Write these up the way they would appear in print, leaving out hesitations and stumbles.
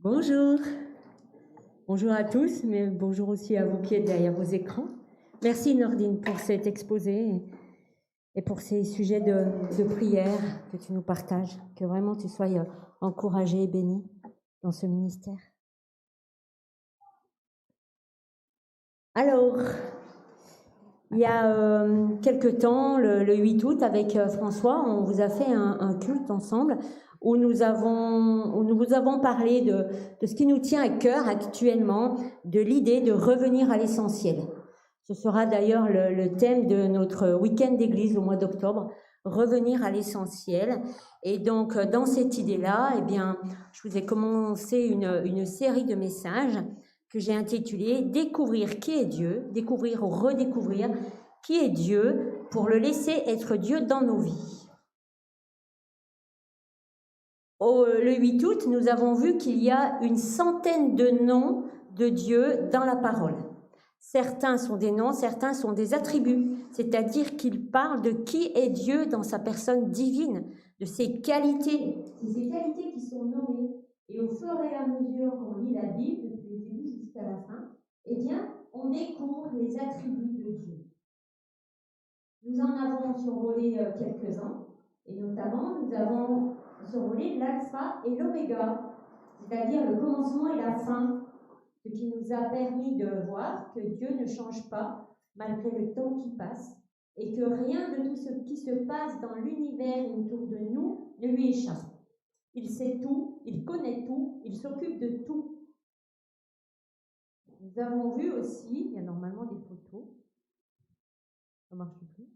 Bonjour, bonjour à tous, mais bonjour aussi à vous qui êtes derrière vos écrans. Merci Nordine pour cet exposé et pour ces sujets de prière que tu nous partages, que vraiment tu sois encouragé et béni dans ce ministère. Alors, il y a quelque temps, le 8 août, avec François, on vous a fait un culte ensemble où nous vous avons parlé de ce qui nous tient à cœur actuellement, de l'idée de revenir à l'essentiel. Ce sera d'ailleurs le thème de notre week-end d'église au mois d'octobre, revenir à l'essentiel. Et donc, dans cette idée-là, eh bien, je vous ai commencé une série de messages que j'ai intitulé « Découvrir qui est Dieu », découvrir ou redécouvrir qui est Dieu pour le laisser être Dieu dans nos vies. Le 8 août, nous avons vu qu'il y a une centaine de noms de Dieu dans la parole. Certains sont des noms, certains sont des attributs, c'est-à-dire qu'ils parlent de qui est Dieu dans sa personne divine, de ses qualités. C'est ces qualités qui sont nommées. Et au fur et à mesure qu'on lit la Bible, depuis le début jusqu'à la fin, eh bien, on découvre les attributs de Dieu. Nous en avons survolé quelques-uns, et notamment, nous avons survolé l'alpha et l'oméga, c'est-à-dire le commencement et la fin, ce qui nous a permis de voir que Dieu ne change pas malgré le temps qui passe et que rien de tout ce qui se passe dans l'univers et autour de nous ne lui échappe. Il sait tout, il connaît tout, il s'occupe de tout. Nous avons vu aussi, il y a normalement des photos, ça marche plus.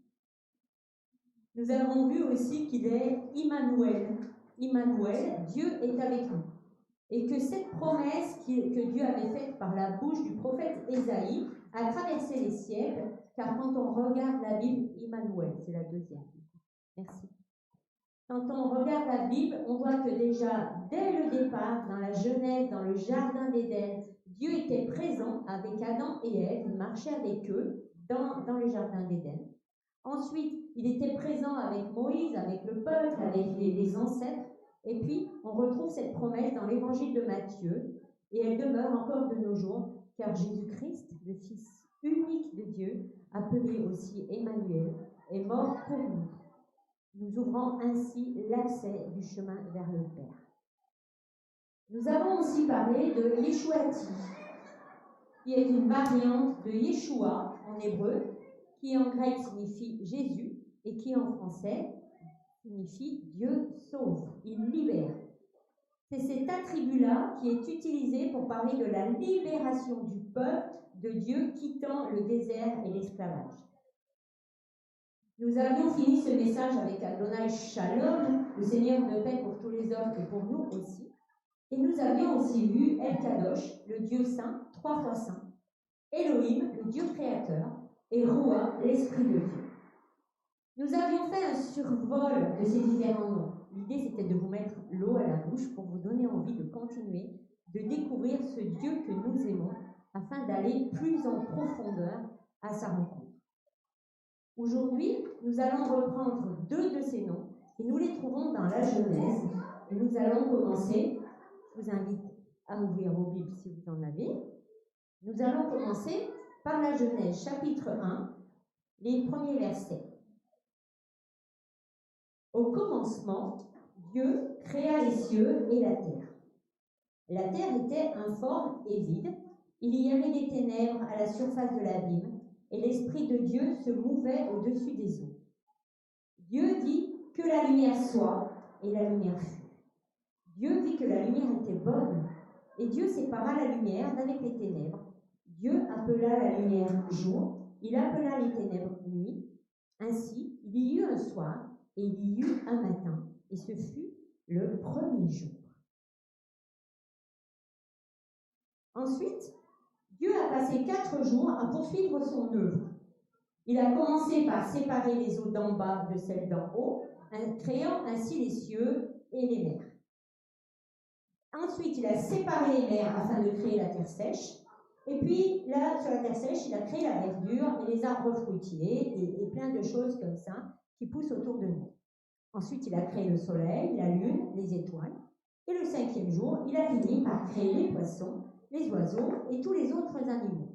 Nous avons vu aussi qu'il est Immanuel. Immanuel, Dieu est avec nous. Et que cette promesse que Dieu avait faite par la bouche du prophète Ésaïe a traversé les siècles, car quand on regarde la Bible, Immanuel, c'est la deuxième. Merci. Quand on regarde la Bible, on voit que déjà, dès le départ, dans la Genèse, dans le jardin d'Éden, Dieu était présent avec Adam et Ève, il marchait avec eux dans le jardin d'Éden. Ensuite, il était présent avec Moïse, avec le peuple, avec les ancêtres. Et puis, on retrouve cette promesse dans l'évangile de Matthieu, et elle demeure encore de nos jours, car Jésus-Christ, le Fils unique de Dieu, appelé aussi Emmanuel, est mort pour nous, nous ouvrant ainsi l'accès du chemin vers le Père. Nous avons aussi parlé de Yeshuati, qui est une variante de Yeshua en hébreu, qui en grec signifie Jésus, et qui en français signifie Dieu sauve, il libère. C'est cet attribut-là qui est utilisé pour parler de la libération du peuple de Dieu quittant le désert et l'esclavage. Nous avions fini ce message avec Adonai Shalom, le Seigneur de paix pour tous les hommes et pour nous aussi. Et nous avions aussi vu El Kadosh, le Dieu saint, 3 fois saint, Elohim, le Dieu créateur, et Roua, l'Esprit de Dieu. Nous avions fait un survol de ces différents noms. L'idée, c'était de vous mettre l'eau à la bouche pour vous donner envie de continuer, de découvrir ce Dieu que nous aimons, afin d'aller plus en profondeur à sa rencontre. Aujourd'hui, nous allons reprendre 2 de ces noms, et nous les trouvons dans la Genèse. Et nous allons commencer, je vous invite à ouvrir vos Bibles si vous en avez. Nous allons commencer par la Genèse, chapitre 1, les premiers versets. Au commencement, Dieu créa les cieux et la terre. La terre était informe et vide. Il y avait des ténèbres à la surface de l'abîme, et l'Esprit de Dieu se mouvait au-dessus des eaux. Dieu dit que la lumière soit, et la lumière fut. Dieu vit que la lumière était bonne, et Dieu sépara la lumière d'avec les ténèbres. Dieu appela la lumière jour, il appela les ténèbres nuit. Ainsi, il y eut un soir, et il y eut un matin, et ce fut le premier jour. Ensuite, Dieu a passé 4 jours à poursuivre son œuvre. Il a commencé par séparer les eaux d'en bas de celles d'en haut, créant ainsi les cieux et les mers. Ensuite, il a séparé les mers afin de créer la terre sèche. Et puis, là, sur la terre sèche, il a créé la verdure et les arbres fruitiers et plein de choses comme ça qui poussent autour de nous. Ensuite, il a créé le soleil, la lune, les étoiles. Et le 5e jour, il a fini par créer les poissons, les oiseaux et tous les autres animaux.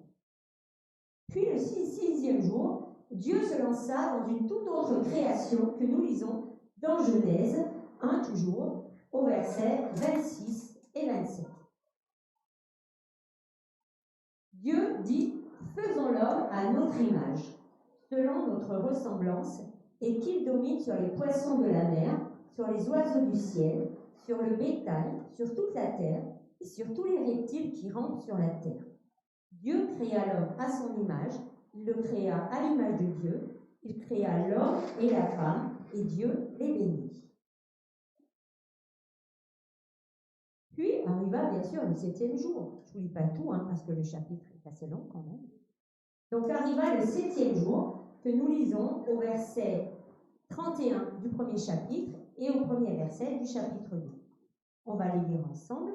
Puis le 6e jour, Dieu se lança dans une toute autre création que nous lisons dans Genèse 1 toujours, au verset 26 et 27. Dieu dit, faisons l'homme à notre image, selon notre ressemblance, et qu'il domine sur les poissons de la mer, sur les oiseaux du ciel, sur le bétail, sur toute la terre, et sur tous les reptiles qui rampent sur la terre. Dieu créa l'homme à son image, il le créa à l'image de Dieu, il créa l'homme et la femme, et Dieu les bénit. Puis arriva bien sûr le 7e jour. Je ne vous lis pas tout, parce que le chapitre est assez long quand même. Donc arriva le 7e jour, que nous lisons au verset 31 du premier chapitre et au premier verset du chapitre 2. On va les lire ensemble.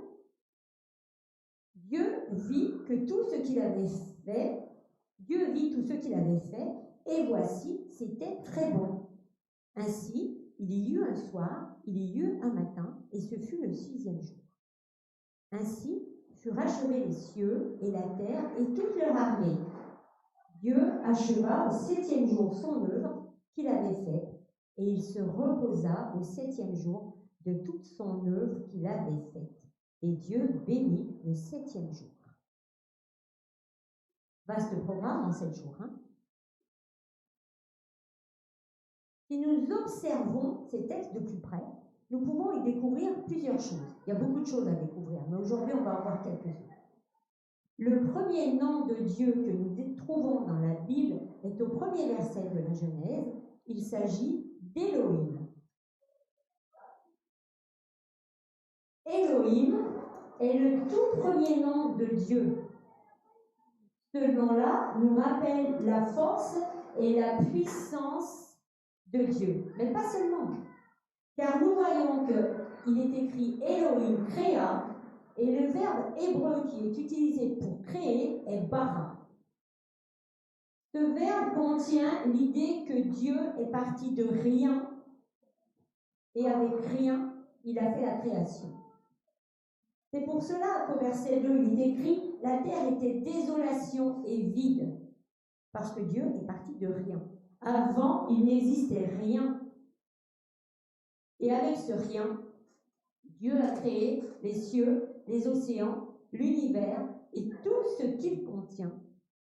Dieu vit tout ce qu'il avait fait, et voici, c'était très bon. Ainsi, il y eut un soir, il y eut un matin, et ce fut le 6e jour. Ainsi furent achevés les cieux et la terre et toute leur armée. Dieu acheva au 7e jour son œuvre qu'il avait faite, et il se reposa au 7e jour de toute son œuvre qu'il avait faite. Et Dieu bénit le 7e jour. Vaste programme en 7 jours. Si nous observons ces textes de plus près, nous pouvons y découvrir plusieurs choses. Il y a beaucoup de choses à découvrir, mais aujourd'hui on va en voir quelques-unes. Le premier nom de Dieu que nous trouvons dans la Bible est au premier verset de la Genèse. Il s'agit d'Élohim. Élohim est le tout premier nom de Dieu. Ce nom-là nous rappelle la force et la puissance de Dieu. Mais pas seulement. Car nous voyons qu'il est écrit Elohim créa, et le verbe hébreu qui est utilisé pour créer est bara. Ce verbe contient l'idée que Dieu est parti de rien, et avec rien, il a fait la création. C'est pour cela qu'au verset 2, il est écrit « La terre était désolation et vide », parce que Dieu est parti de rien. Avant, il n'existait rien. Et avec ce rien, Dieu a créé les cieux, les océans, l'univers et tout ce qu'il contient,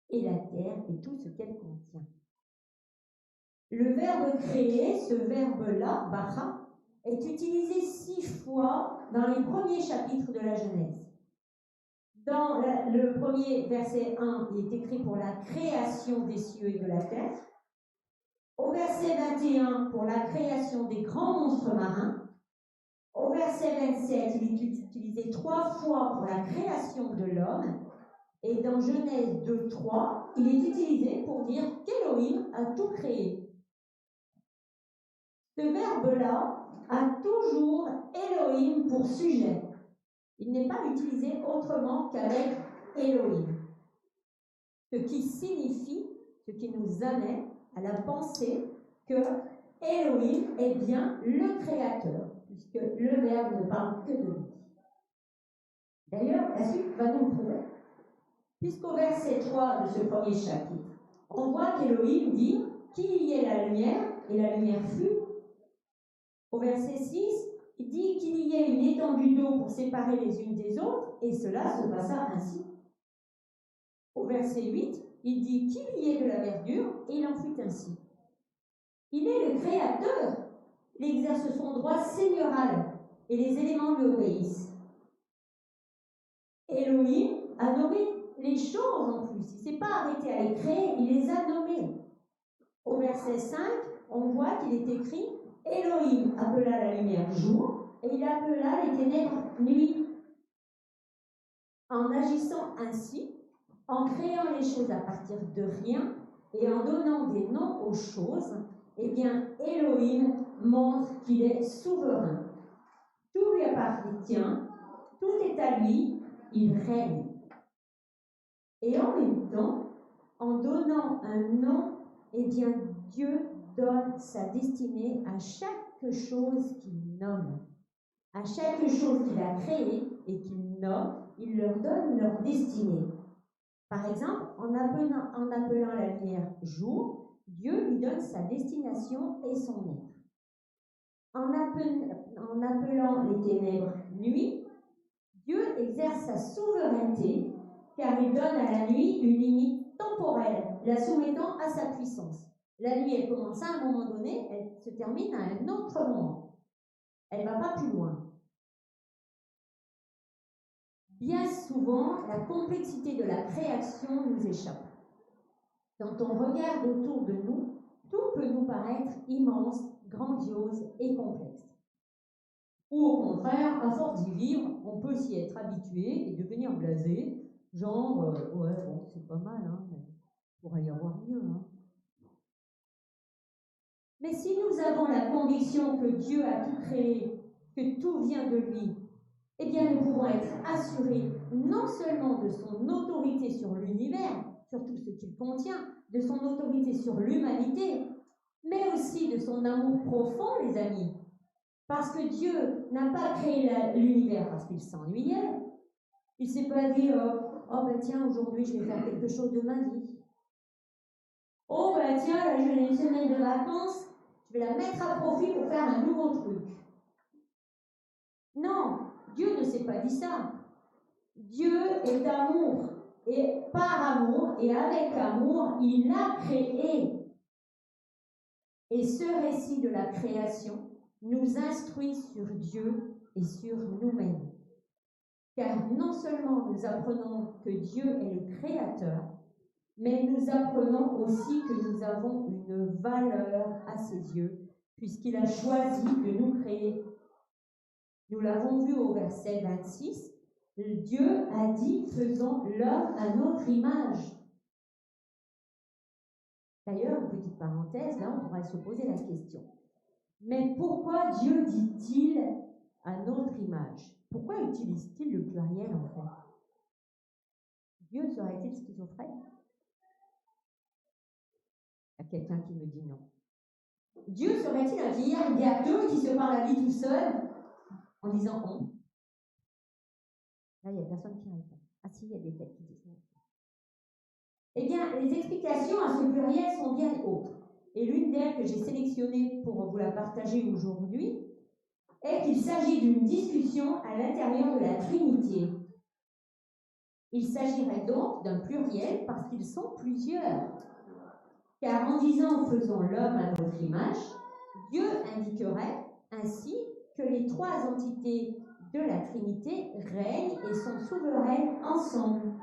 et la terre et tout ce qu'elle contient. Le verbe créer, ce verbe-là, bara, est utilisé 6 fois dans les premiers chapitres de la Genèse. Dans le premier verset 1, il est écrit pour la création des cieux et de la terre. Au verset 21, pour la création des grands monstres marins. Au verset 27, il est utilisé 3 fois pour la création de l'homme. Et dans Genèse 2:3, il est utilisé pour dire qu'Élohim a tout créé. Ce verbe-là a toujours Elohim pour sujet. Il n'est pas utilisé autrement qu'avec Elohim. Ce qui signifie, ce qui nous amène à la pensée que Elohim est bien le créateur, puisque le verbe ne parle que de lui. D'ailleurs, la suite va nous le prouver. Puisqu'au verset 3 de ce premier chapitre, on voit qu'Elohim dit qu'il y ait la lumière, et la lumière fut. Au verset 6, il dit qu'il y ait une étendue d'eau pour séparer les unes des autres, et cela se passa ainsi. Au verset 8, il dit qu'il y ait de la verdure, et il en fut ainsi. Il est le créateur, il exerce son droit seigneurial, et les éléments lui obéissent. Elohim a nommé les choses en plus, il ne s'est pas arrêté à les créer, il les a nommées. Au verset 5, on voit qu'il est écrit Elohim appela la lumière jour et il appela les ténèbres nuit. En agissant ainsi, en créant les choses à partir de rien et en donnant des noms aux choses, eh bien Elohim montre qu'il est souverain. Tout lui appartient, tout est à lui, il règne. Et en même temps, en donnant un nom, eh bien Dieu donne sa destinée à chaque chose qu'il nomme. À chaque chose qu'il a créée et qu'il nomme, il leur donne leur destinée. Par exemple, en appelant la lumière jour, Dieu lui donne sa destination et son être. En appelant les ténèbres nuit, Dieu exerce sa souveraineté car il donne à la nuit une limite temporelle, la soumettant à sa puissance. La nuit, elle commence à un moment donné, elle se termine à un autre moment. Elle ne va pas plus loin. Bien souvent, la complexité de la création nous échappe. Quand on regarde autour de nous, tout peut nous paraître immense, grandiose et complexe. Ou au contraire, à force d'y vivre, on peut s'y être habitué et devenir blasé, genre, ouais, bon, c'est pas mal, hein, mais il pourrait y avoir mieux. Hein. Mais si nous avons la conviction que Dieu a tout créé, que tout vient de lui, eh bien nous pouvons être assurés non seulement de son autorité sur l'univers, sur tout ce qu'il contient, de son autorité sur l'humanité, mais aussi de son amour profond, les amis. Parce que Dieu n'a pas créé l'univers parce qu'il s'ennuyait. Il ne s'est pas dit oh ben tiens, aujourd'hui je vais faire quelque chose de ma vie. Oh ben tiens, là j'ai une semaine de vacances, je vais la mettre à profit pour faire un nouveau truc. Non, Dieu ne s'est pas dit ça. Dieu est amour. Et par amour et avec amour, il a créé. Et ce récit de la création nous instruit sur Dieu et sur nous-mêmes. Car non seulement nous apprenons que Dieu est le Créateur, mais nous apprenons aussi que nous avons une valeur à ses yeux, puisqu'il a choisi de nous créer. Nous l'avons vu au verset 26, Dieu a dit, faisons l'homme à notre image. D'ailleurs, une petite parenthèse, là on pourrait se poser la question. Mais pourquoi Dieu dit-il à notre image? Pourquoi utilise-t-il le pluriel en fait? Dieu serait-il schizophrène? Il y a quelqu'un qui me dit non. Dieu serait-il un vieillard gâteux qui se parle à lui tout seul en disant on? Là, il n'y a personne qui répond. Ah si, il y a des têtes qui disent non. Eh bien, les explications à ce pluriel sont bien autres. Et l'une d'elles que j'ai sélectionnée pour vous la partager aujourd'hui est qu'il s'agit d'une discussion à l'intérieur de la Trinité. Il s'agirait donc d'un pluriel parce qu'ils sont plusieurs. Car en disant « faisons l'homme à notre image », Dieu indiquerait ainsi que les trois entités de la Trinité règnent et sont souveraines ensemble.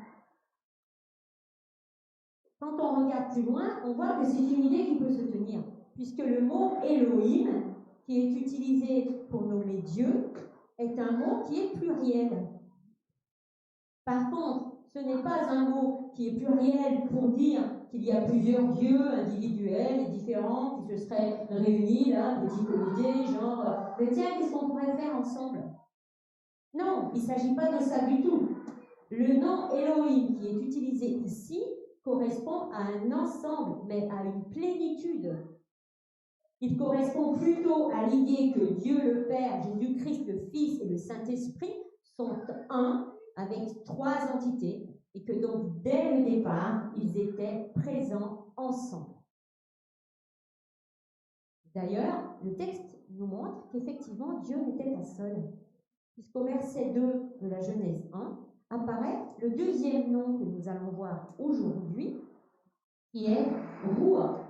Quand on regarde plus loin, on voit que c'est une idée qui peut se tenir, puisque le mot Elohim, qui est utilisé pour nommer Dieu, est un mot qui est pluriel. Par contre, ce n'est pas un mot qui est pluriel pour dire qu'il y a plusieurs dieux individuels et différents qui se seraient réunis là, petit comité, genre mais tiens, qu'est-ce qu'on pourrait faire ensemble? Non, il ne s'agit pas de ça du tout. Le nom Elohim qui est utilisé ici correspond à un ensemble, mais à une plénitude. Il correspond plutôt à l'idée que Dieu le Père, Jésus-Christ le Fils et le Saint-Esprit sont un avec trois entités et que donc dès le départ, ils étaient présents ensemble. D'ailleurs, le texte nous montre qu'effectivement Dieu n'était pas seul, puisqu'au verset 2 de la Genèse 1 apparaît le deuxième nom que nous allons voir aujourd'hui, qui est Roua.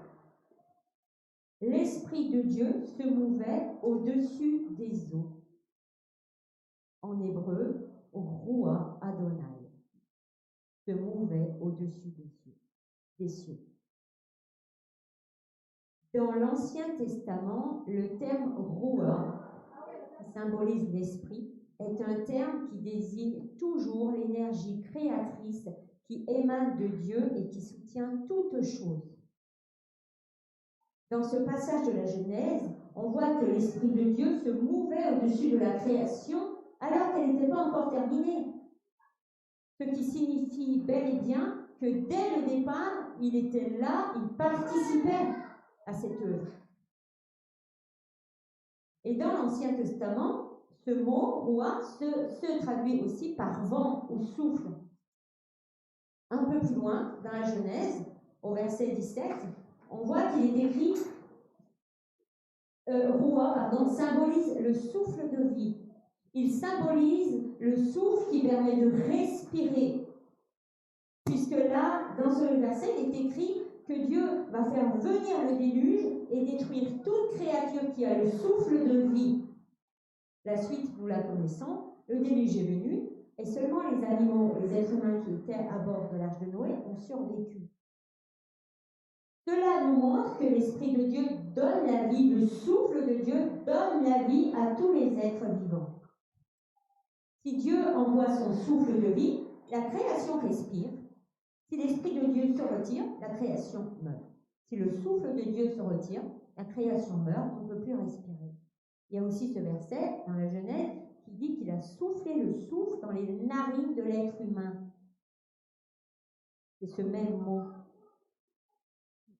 L'Esprit de Dieu se mouvait au-dessus des eaux. En hébreu, Roua Adonai se mouvait au-dessus des cieux. Dans l'Ancien Testament, le terme Roua, qui symbolise l'esprit, est un terme qui désigne toujours l'énergie créatrice qui émane de Dieu et qui soutient toute chose. Dans ce passage de la Genèse, on voit que l'Esprit de Dieu se mouvait au-dessus de la création alors qu'elle n'était pas encore terminée. Ce qui signifie bel et bien que dès le départ, il était là, il participait à cette œuvre. Et dans l'Ancien Testament, Ce mot, roi, se traduit aussi par vent ou souffle. Un peu plus loin, dans la Genèse, au verset 17, on voit qu'il est écrit roi, symbolise le souffle de vie. Il symbolise le souffle qui permet de respirer. Puisque là, dans ce verset, il est écrit que Dieu va faire venir le déluge et détruire toute créature qui a le souffle de vie. La suite, nous la connaissons. Le déluge est venu et seulement les animaux, les êtres humains qui étaient à bord de l'arche de Noé ont survécu. Cela nous montre que l'Esprit de Dieu donne la vie, le souffle de Dieu donne la vie à tous les êtres vivants. Si Dieu envoie son souffle de vie, la création respire. Si l'Esprit de Dieu se retire, la création meurt. Si le souffle de Dieu se retire, la création meurt, on ne peut plus respirer. Il y a aussi ce verset dans la Genèse qui dit qu'il a soufflé le souffle dans les narines de l'être humain. C'est ce même mot.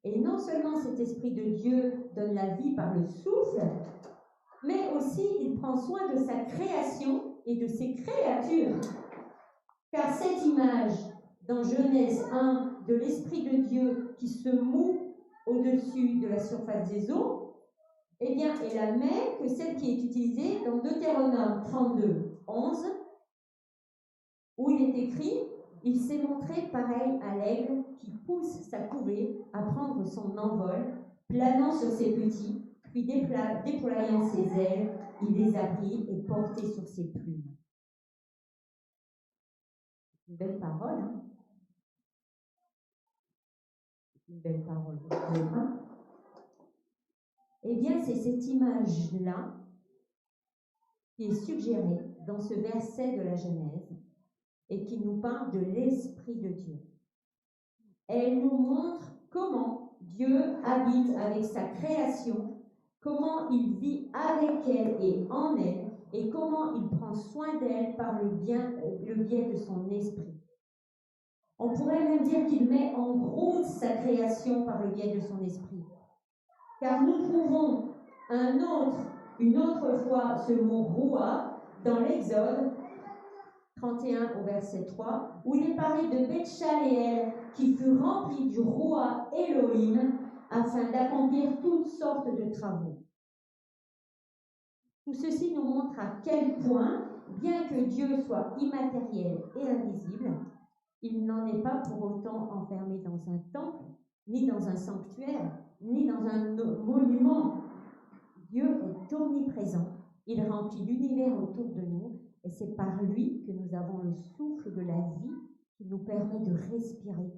Et non seulement cet Esprit de Dieu donne la vie par le souffle, mais aussi il prend soin de sa création et de ses créatures. Car cette image dans Genèse 1 de l'Esprit de Dieu qui se moue au-dessus de la surface des eaux, eh bien, est la même que celle qui est utilisée dans Deutéronome 32, 11, où il est écrit « Il s'est montré pareil à l'aigle qui pousse sa couvée à prendre son envol, planant sur ses petits, puis déployant ses ailes, il les a pris et portés sur ses plumes. » C'est une belle parole, hein? C'est une belle parole, vous trouvez pas? Eh bien, c'est cette image-là qui est suggérée dans ce verset de la Genèse et qui nous parle de l'Esprit de Dieu. Elle nous montre comment Dieu habite avec sa création, comment il vit avec elle et en elle, et comment il prend soin d'elle par le biais de son esprit. On pourrait même dire qu'il met en route sa création par le biais de son esprit. Car nous trouvons une autre fois ce mot roi dans l'Exode 31 au verset 3, où il est parlé de Beth-Shaléel qui fut rempli du roi Elohim afin d'accomplir toutes sortes de travaux. Tout ceci nous montre à quel point, bien que Dieu soit immatériel et invisible, il n'en est pas pour autant enfermé dans un temple, ni dans un sanctuaire, ni dans un monument. Dieu est omniprésent. Il remplit l'univers autour de nous et c'est par lui que nous avons le souffle de la vie qui nous permet de respirer,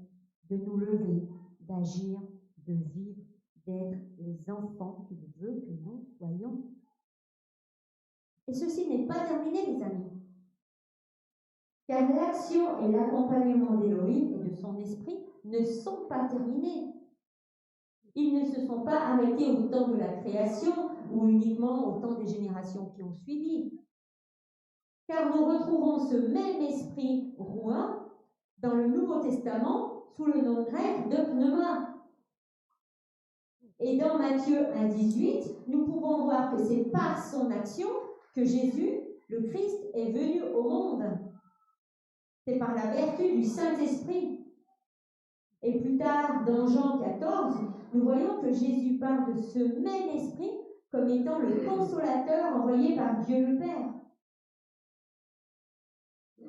de nous lever, d'agir, de vivre, d'être les enfants qu'il veut que nous soyons. Et ceci n'est pas terminé, les amis. Car l'action et l'accompagnement d'Élohim et de son esprit ne sont pas terminés. Ils ne se sont pas arrêtés au temps de la création ou uniquement au temps des générations qui ont suivi. Car nous retrouvons ce même esprit roi dans le Nouveau Testament sous le nom grec de pneuma. Et dans Matthieu 1,18, nous pouvons voir que c'est par son action que Jésus, le Christ, est venu au monde. C'est par la vertu du Saint-Esprit. Et plus tard, dans Jean 14, nous voyons que Jésus parle de ce même esprit comme étant le consolateur envoyé par Dieu le Père.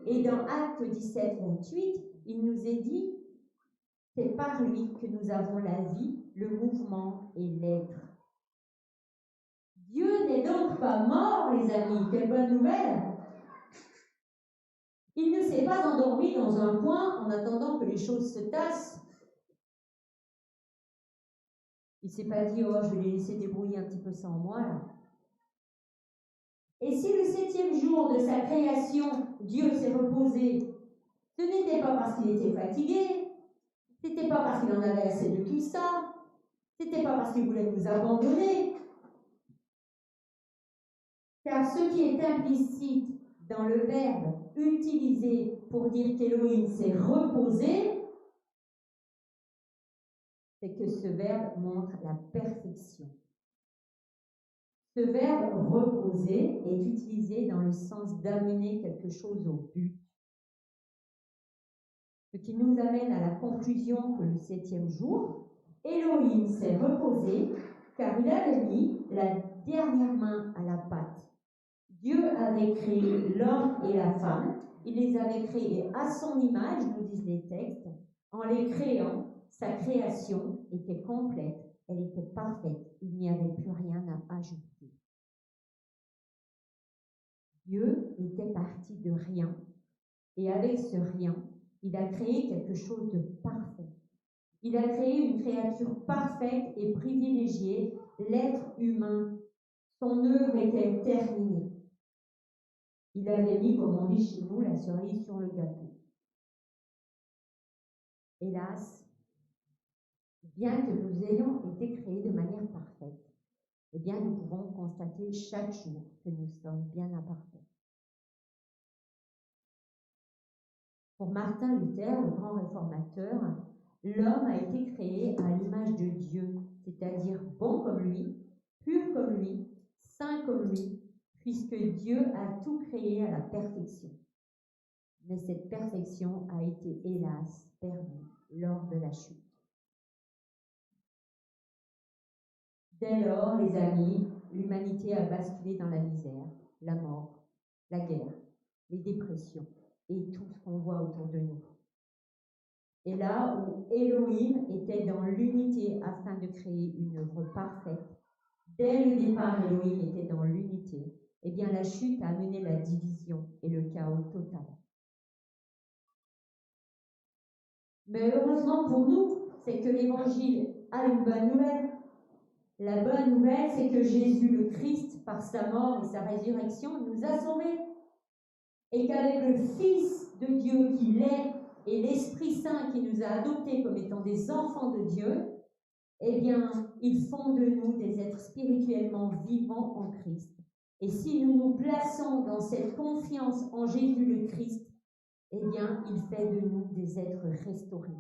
Et dans Actes 17, 28, il nous est dit, c'est par lui que nous avons la vie, le mouvement et l'être. Dieu n'est donc pas mort, les amis, quelle bonne nouvelle! Il ne s'est pas endormi dans un coin en attendant que les choses se tassent. Il ne s'est pas dit, oh, je vais les laisser débrouiller un petit peu sans moi, là. Et si le 7e jour de sa création, Dieu s'est reposé, ce n'était pas parce qu'il était fatigué, ce n'était pas parce qu'il en avait assez de tout ça, ce n'était pas parce qu'il voulait nous abandonner. Car ce qui est implicite dans le verbe utilisé pour dire qu'Élohim s'est reposé, c'est que ce verbe montre la perfection. Ce verbe reposer est utilisé dans le sens d'amener quelque chose au but. Ce qui nous amène à la conclusion que le 7e jour, Elohim s'est reposé car il avait mis la dernière main à la pâte. Dieu avait créé l'homme et la femme. Il les avait créés à son image, nous disent les textes. En les créant, sa création était complète, elle était parfaite. Il n'y avait plus rien à ajouter. Dieu était parti de rien et avec ce rien, il a créé quelque chose de parfait. Il a créé une créature parfaite et privilégiée, l'être humain. Son œuvre était terminée. Il avait mis, comme on dit chez nous, la cerise sur le gâteau. Hélas, bien que nous ayons été créés de manière parfaite, eh bien, nous pouvons constater chaque jour que nous sommes bien imparfaits. Pour Martin Luther, le grand réformateur, l'homme a été créé à l'image de Dieu, c'est-à-dire bon comme lui, pur comme lui, saint comme lui, puisque Dieu a tout créé à la perfection. Mais cette perfection a été, hélas, perdue lors de la chute. Dès lors, les amis, l'humanité a basculé dans la misère, la mort, la guerre, les dépressions et tout ce qu'on voit autour de nous. Et là où Elohim était dans l'unité afin de créer une œuvre parfaite, dès le départ, Elohim était dans l'unité, eh bien la chute a amené la division et le chaos total. Mais heureusement pour nous, c'est que l'Évangile a une bonne nouvelle. La bonne nouvelle, c'est que Jésus le Christ, par sa mort et sa résurrection, nous a sauvés. Et qu'avec le Fils de Dieu qu'il est et l'Esprit Saint qui nous a adoptés comme étant des enfants de Dieu, eh bien, ils font de nous des êtres spirituellement vivants en Christ. Et si nous nous plaçons dans cette confiance en Jésus le Christ, eh bien, il fait de nous des êtres restaurés.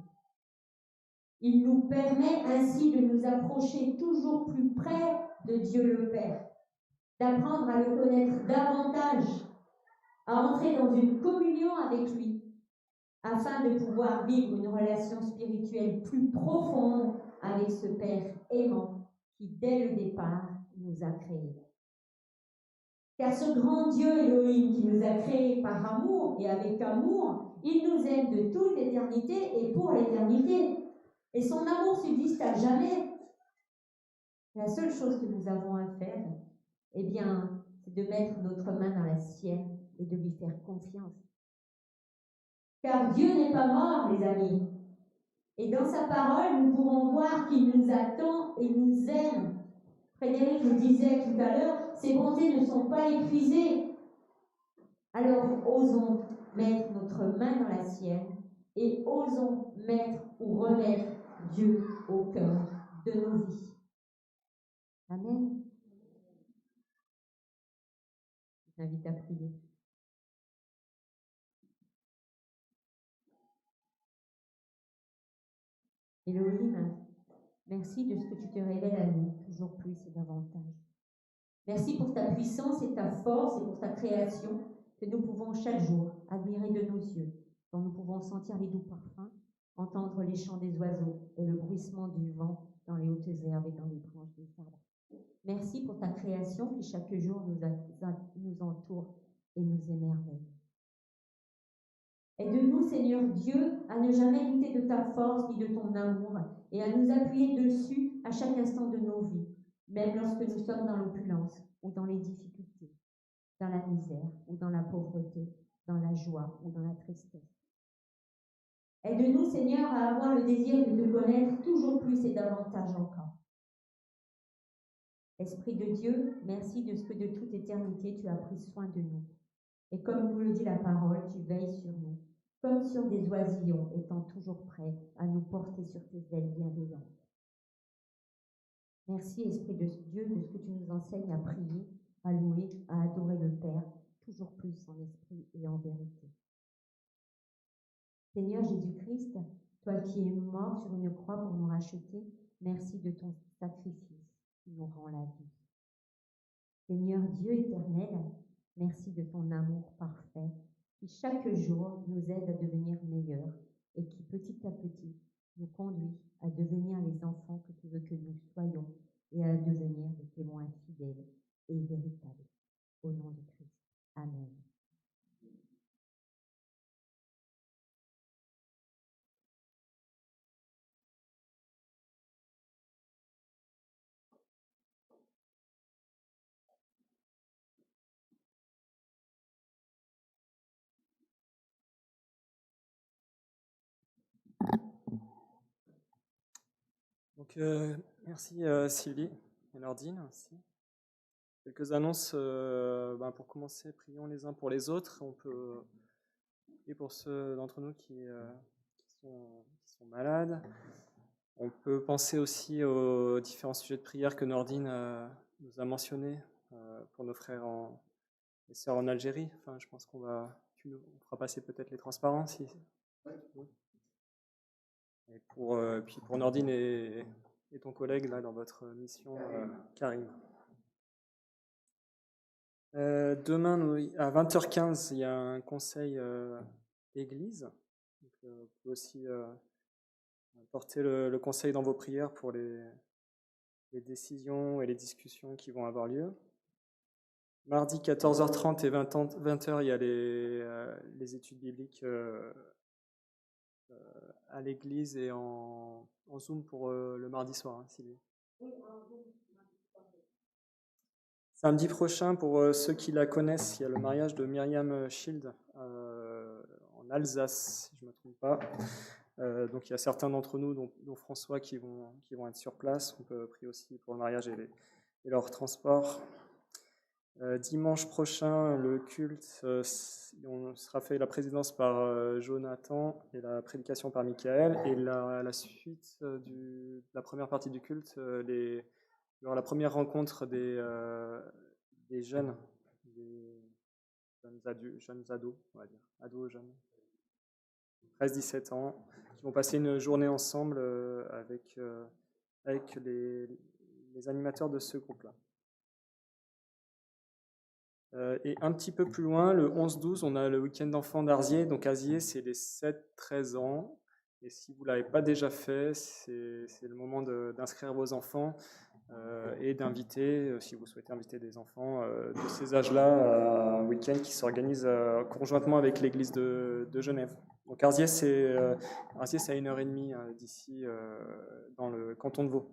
Il nous permet ainsi de nous approcher toujours plus près de Dieu le Père, d'apprendre à le connaître davantage, à entrer dans une communion avec lui, afin de pouvoir vivre une relation spirituelle plus profonde avec ce Père aimant qui, dès le départ, nous a créés. Car ce grand Dieu Elohim qui nous a créés par amour et avec amour, il nous aime de toute éternité et pour l'éternité. Et son amour subsiste à jamais. La seule chose que nous avons à faire, eh bien, c'est de mettre notre main dans la sienne et de lui faire confiance. Car Dieu n'est pas mort, les amis. Et dans sa parole, nous pouvons voir qu'il nous attend et nous aime. Frédéric le disait tout à l'heure, ses bontés ne sont pas épuisées. Alors, osons mettre notre main dans la sienne et osons mettre ou remettre Dieu au cœur de nos vies. Amen. Je t'invite à prier. Elohim, merci de ce que tu te révèles à nous, toujours plus et davantage. Merci pour ta puissance et ta force et pour ta création que nous pouvons chaque jour admirer de nos yeux, dont nous pouvons sentir les doux parfums, entendre les chants des oiseaux et le bruissement du vent dans les hautes herbes et dans les branches des arbres. Merci pour ta création qui chaque jour nous entoure et nous émerveille. Aide-nous, Seigneur Dieu, à ne jamais douter de ta force ni de ton amour et à nous appuyer dessus à chaque instant de nos vies, même lorsque nous sommes dans l'opulence ou dans les difficultés, dans la misère ou dans la pauvreté, dans la joie ou dans la tristesse. Aide-nous, Seigneur, à avoir le désir de te connaître toujours plus et davantage encore. Esprit de Dieu, merci de ce que de toute éternité tu as pris soin de nous. Et comme nous le dit la parole, tu veilles sur nous, comme sur des oisillons, étant toujours prêts à nous porter sur tes ailes bienveillantes. Merci, Esprit de Dieu, de ce que tu nous enseignes à prier, à louer, à adorer le Père, toujours plus en esprit et en vérité. Seigneur Jésus-Christ, toi qui es mort sur une croix pour nous racheter, merci de ton sacrifice qui nous rend la vie. Seigneur Dieu éternel, merci de ton amour parfait qui chaque jour nous aide à devenir meilleurs et qui petit à petit nous conduit à devenir les enfants que tu veux que nous soyons et à devenir des témoins fidèles et véritables. Au nom de Christ. Amen. Donc, merci Sylvie et Nordine aussi. Quelques annonces pour commencer, prions les uns pour les autres. On peut prier pour ceux d'entre nous qui sont malades. On peut penser aussi aux différents sujets de prière que Nordine nous a mentionnés pour nos frères et sœurs en Algérie. Enfin, je pense on fera passer peut-être les transparents si. Et puis pour Nordine et ton collègue là dans votre mission, Karim. Demain, à 20h15, il y a un conseil d'église. Vous pouvez aussi porter le conseil dans vos prières pour les décisions et les discussions qui vont avoir lieu. Mardi, 14h30 et 20h, il y a les études bibliques à l'église et en Zoom pour le mardi soir, hein, Sylvie. Oui, en Zoom. Samedi prochain, pour ceux qui la connaissent, il y a le mariage de Myriam Schild en Alsace, si je ne me trompe pas. Donc il y a certains d'entre nous, dont François, qui vont être sur place. On peut prier aussi pour le mariage et leur transport. Dimanche prochain, le culte sera fait la présidence par Jonathan et la prédication par Michael. Et la suite de la première partie du culte, il y aura la première rencontre des jeunes, jeunes ados, on va dire, ados jeunes, 13-17 ans, qui vont passer une journée ensemble avec les animateurs de ce groupe-là. Et un petit peu plus loin, le 11-12, on a le week-end d'enfants d'Arzier. Donc Arzier, c'est les 7-13 ans. Et si vous ne l'avez pas déjà fait, c'est le moment d'inscrire vos enfants et d'inviter, si vous souhaitez inviter des enfants de ces âges-là, à un week-end qui s'organise conjointement avec l'église de Genève. Donc Arzier, c'est à 1h30 d'ici, dans le canton de Vaud.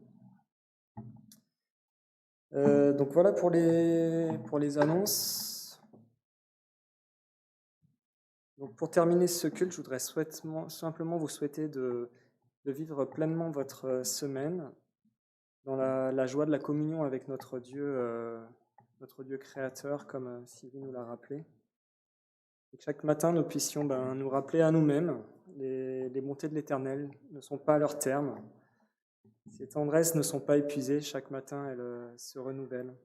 Donc voilà pour les annonces. Donc pour terminer ce culte, je voudrais simplement vous souhaiter de vivre pleinement votre semaine dans la joie de la communion avec notre Dieu créateur, comme Sylvie nous l'a rappelé. Et que chaque matin, nous puissions nous rappeler à nous-mêmes les bontés de l'Éternel ne sont pas à leur terme. Ses tendresses ne sont pas épuisées, chaque matin elles se renouvellent.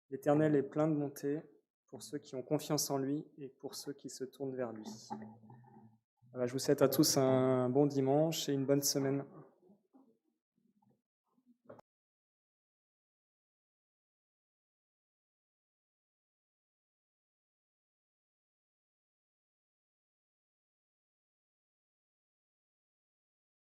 L'Éternel est plein de bonté pour ceux qui ont confiance en lui et pour ceux qui se tournent vers lui. Voilà, je vous souhaite à tous un bon dimanche et une bonne semaine.